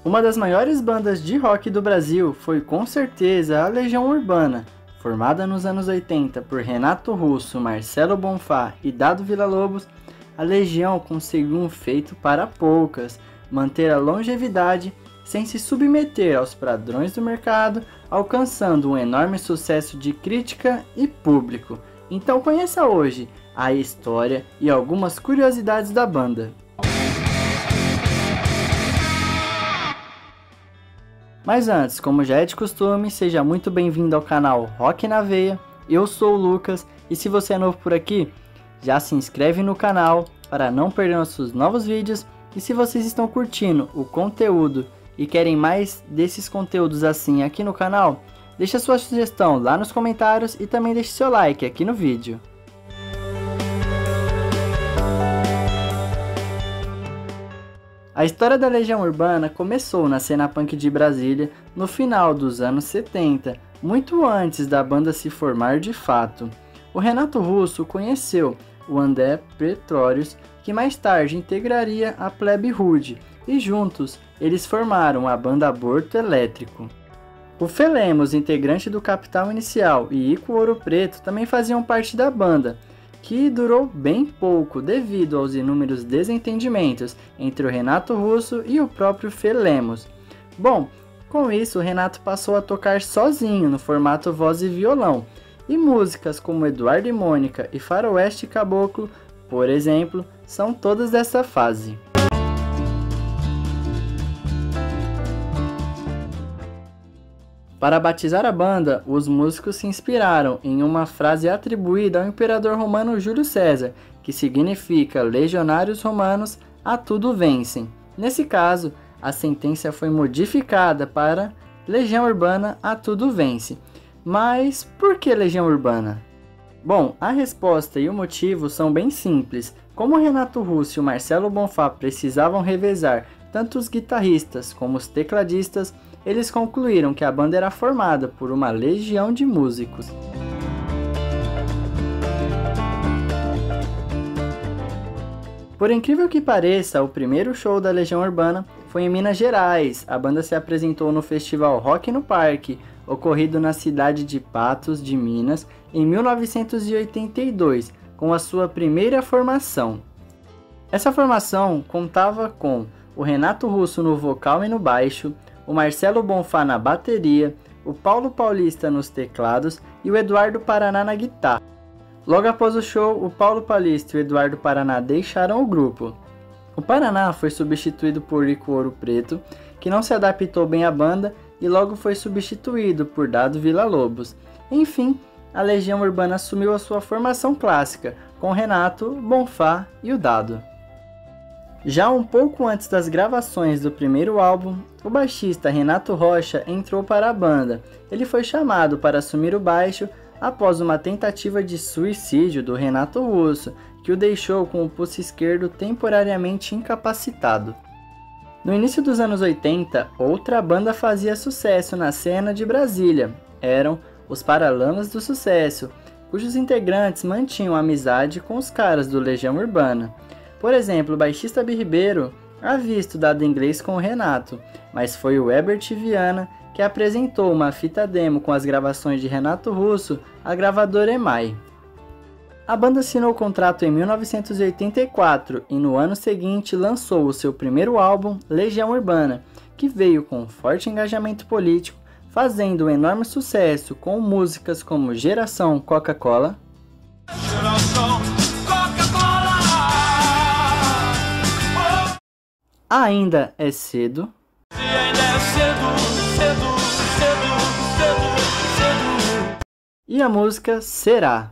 Uma das maiores bandas de rock do Brasil foi com certeza a Legião Urbana. Formada nos anos 80 por Renato Russo, Marcelo Bonfá e Dado Villa-Lobos, a Legião conseguiu um feito para poucas: manter a longevidade sem se submeter aos padrões do mercado, alcançando um enorme sucesso de crítica e público. Então conheça hoje a história e algumas curiosidades da banda. Mas antes, como já é de costume, seja muito bem-vindo ao canal Rock na Veia. Eu sou o Lucas e se você é novo por aqui, já se inscreve no canal para não perder nossos novos vídeos. E se vocês estão curtindo o conteúdo e querem mais desses conteúdos assim aqui no canal, deixa sua sugestão lá nos comentários e também deixe seu like aqui no vídeo. A história da Legião Urbana começou na cena punk de Brasília no final dos anos 70, muito antes da banda se formar de fato. O Renato Russo conheceu o André Pretorius, que mais tarde integraria a Plebe Rude, e juntos eles formaram a banda Aborto Elétrico. O Felemos, integrante do Capital Inicial, e Ico Ouro Preto também faziam parte da banda, que durou bem pouco devido aos inúmeros desentendimentos entre o Renato Russo e o próprio Felemos. Bom, com isso o Renato passou a tocar sozinho no formato voz e violão, e músicas como Eduardo e Mônica e Faroeste Caboclo, por exemplo, são todas dessa fase. Para batizar a banda, os músicos se inspiraram em uma frase atribuída ao imperador romano Júlio César, que significa legionários romanos a tudo vencem. Nesse caso, a sentença foi modificada para Legião Urbana a tudo vence. Mas por que Legião Urbana? Bom, a resposta e o motivo são bem simples. Como Renato Russo e o Marcelo Bonfá precisavam revezar tanto os guitarristas como os tecladistas, eles concluíram que a banda era formada por uma legião de músicos. Por incrível que pareça, o primeiro show da Legião Urbana foi em Minas Gerais. A banda se apresentou no festival Rock no Parque, ocorrido na cidade de Patos de Minas, em 1982, com a sua primeira formação. Essa formação contava com o Renato Russo no vocal e no baixo, o Marcelo Bonfá na bateria, o Paulo Paulista nos teclados e o Eduardo Paraná na guitarra. Logo após o show, o Paulo Paulista e o Eduardo Paraná deixaram o grupo. O Paraná foi substituído por Ico Ouro Preto, que não se adaptou bem à banda e logo foi substituído por Dado Villa-Lobos. Enfim, a Legião Urbana assumiu a sua formação clássica, com Renato, Bonfá e o Dado. Já um pouco antes das gravações do primeiro álbum, o baixista Renato Rocha entrou para a banda. Ele foi chamado para assumir o baixo após uma tentativa de suicídio do Renato Russo, que o deixou com o pulso esquerdo temporariamente incapacitado. No início dos anos 80, outra banda fazia sucesso na cena de Brasília. Eram os Paralamas do Sucesso, cujos integrantes mantinham amizade com os caras do Legião Urbana. Por exemplo, o baixista Bi Ribeiro havia estudado inglês com o Renato, mas foi o Herbert Viana que apresentou uma fita demo com as gravações de Renato Russo à gravadora EMI. A banda assinou o contrato em 1984 e no ano seguinte lançou o seu primeiro álbum, Legião Urbana, que veio com forte engajamento político, fazendo um enorme sucesso com músicas como Geração Coca-Cola, Ainda é Cedo, e a música Será.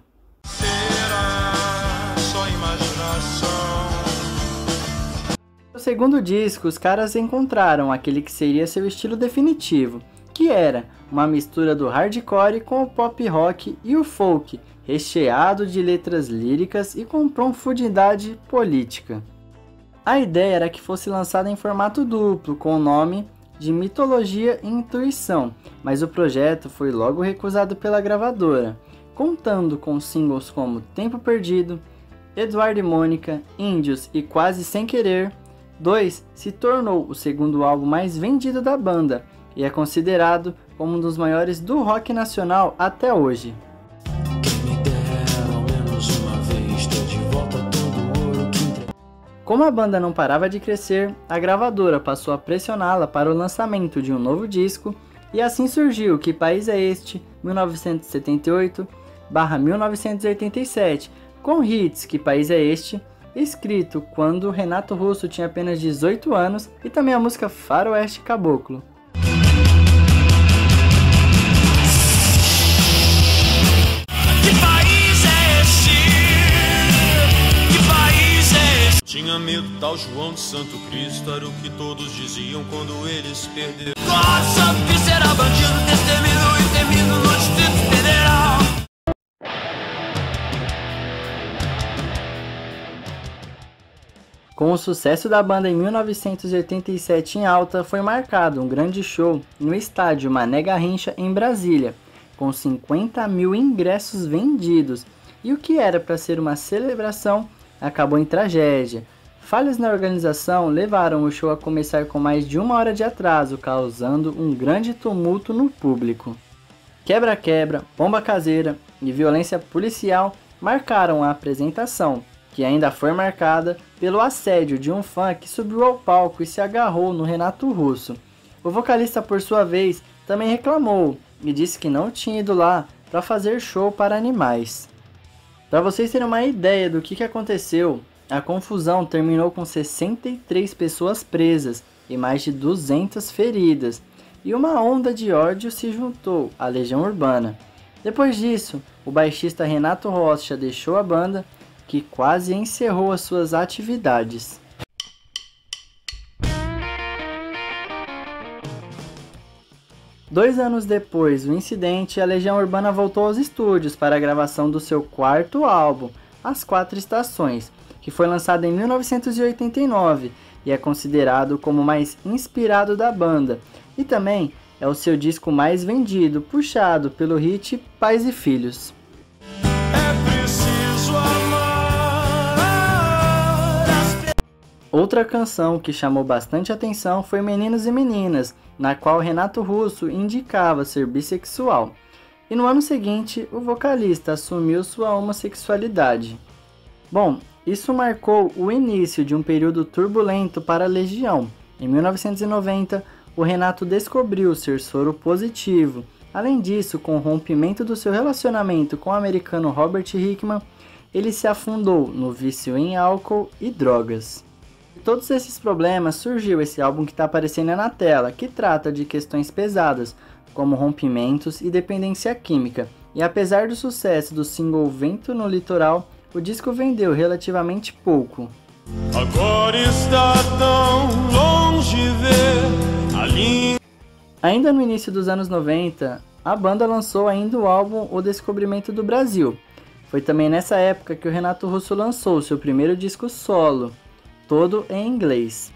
No segundo disco, os caras encontraram aquele que seria seu estilo definitivo, que era uma mistura do hardcore com o pop rock e o folk, recheado de letras líricas e com profundidade política. A ideia era que fosse lançada em formato duplo, com o nome de Mitologia e Intuição, mas o projeto foi logo recusado pela gravadora, contando com singles como Tempo Perdido, Eduardo e Mônica, Índios e Quase Sem Querer, 2 se tornou o segundo álbum mais vendido da banda e é considerado como um dos maiores do rock nacional até hoje. Como a banda não parava de crescer, a gravadora passou a pressioná-la para o lançamento de um novo disco, e assim surgiu Que País é Este, 1978/1987, com hits Que País é Este, escrito quando Renato Russo tinha apenas 18 anos, e também a música Faroeste Caboclo. Tinha medo, tal João de Santo Cristo, era o que todos diziam quando eles perderam. Nossa, que será bandido, destemido e temido no Distrito Federal. Com o sucesso da banda em 1987 em alta, foi marcado um grande show no estádio Mané Garrincha, em Brasília, com 50 mil ingressos vendidos, e o que era para ser uma celebração acabou em tragédia. Falhas na organização levaram o show a começar com mais de 1 hora de atraso, causando um grande tumulto no público. Quebra-quebra, bomba caseira e violência policial marcaram a apresentação, que ainda foi marcada pelo assédio de um fã que subiu ao palco e se agarrou no Renato Russo. O vocalista, por sua vez, também reclamou e disse que não tinha ido lá para fazer show para animais. Para vocês terem uma ideia do que aconteceu, a confusão terminou com 63 pessoas presas e mais de 200 feridas, e uma onda de ódio se juntou à Legião Urbana. Depois disso, o baixista Renato Rocha deixou a banda, que quase encerrou as suas atividades. Dois anos depois do incidente, a Legião Urbana voltou aos estúdios para a gravação do seu quarto álbum, As Quatro Estações, que foi lançado em 1989 e é considerado como o mais inspirado da banda, e também é o seu disco mais vendido, puxado pelo hit Pais e Filhos. Outra canção que chamou bastante atenção foi Meninos e Meninas, na qual Renato Russo indicava ser bissexual. E no ano seguinte, o vocalista assumiu sua homossexualidade. Bom, isso marcou o início de um período turbulento para a Legião. Em 1990, o Renato descobriu ser soro positivo. Além disso, com o rompimento do seu relacionamento com o americano Robert Hickman, ele se afundou no vício em álcool e drogas. De todos esses problemas surgiu esse álbum que está aparecendo na tela, que trata de questões pesadas, como rompimentos e dependência química. E apesar do sucesso do single Vento no Litoral, o disco vendeu relativamente pouco. Agora está tão longe ver a linha. Ainda no início dos anos 90, a banda lançou ainda o álbum O Descobrimento do Brasil. Foi também nessa época que o Renato Russo lançou seu primeiro disco solo, todo em inglês.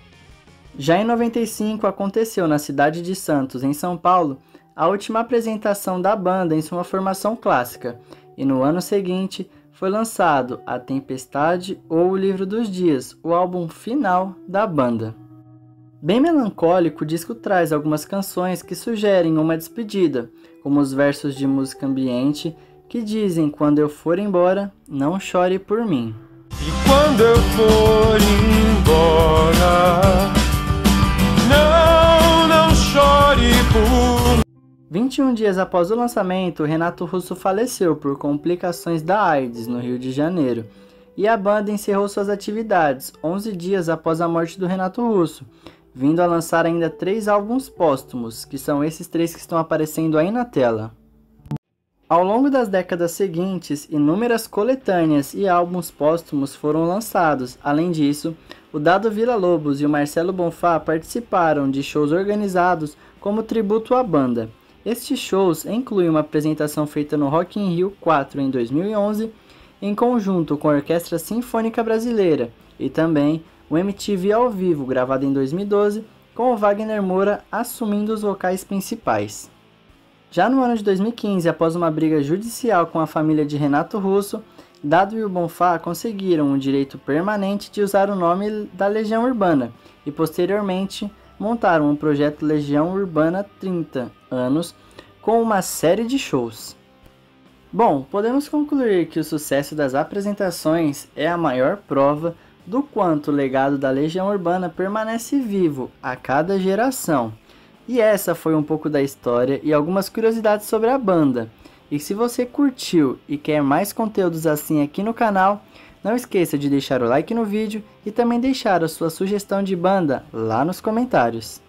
Já em 95 aconteceu na cidade de Santos, em São Paulo, a última apresentação da banda em sua formação clássica, e no ano seguinte foi lançado A Tempestade ou O Livro dos Dias, o álbum final da banda. Bem melancólico, o disco traz algumas canções que sugerem uma despedida, como os versos de música ambiente que dizem: quando eu for embora, não chore por mim. E quando eu for embora, não chore por... 21 dias após o lançamento, Renato Russo faleceu por complicações da AIDS no Rio de Janeiro, e a banda encerrou suas atividades 11 dias após a morte do Renato Russo, vindo a lançar ainda 3 álbuns póstumos, que são esses 3 que estão aparecendo aí na tela. Ao longo das décadas seguintes, inúmeras coletâneas e álbuns póstumos foram lançados. Além disso, o Dado Villa-Lobos e o Marcelo Bonfá participaram de shows organizados como tributo à banda. Estes shows incluem uma apresentação feita no Rock in Rio 4 em 2011, em conjunto com a Orquestra Sinfônica Brasileira, e também o MTV ao vivo, gravado em 2012, com o Wagner Moura assumindo os vocais principais. Já no ano de 2015, após uma briga judicial com a família de Renato Russo, Dado e o Bonfá conseguiram o direito permanente de usar o nome da Legião Urbana e posteriormente montaram o projeto Legião Urbana 30 anos com uma série de shows. Bom, podemos concluir que o sucesso das apresentações é a maior prova do quanto o legado da Legião Urbana permanece vivo a cada geração. E essa foi um pouco da história e algumas curiosidades sobre a banda. E se você curtiu e quer mais conteúdos assim aqui no canal, não esqueça de deixar o like no vídeo e também deixar a sua sugestão de banda lá nos comentários.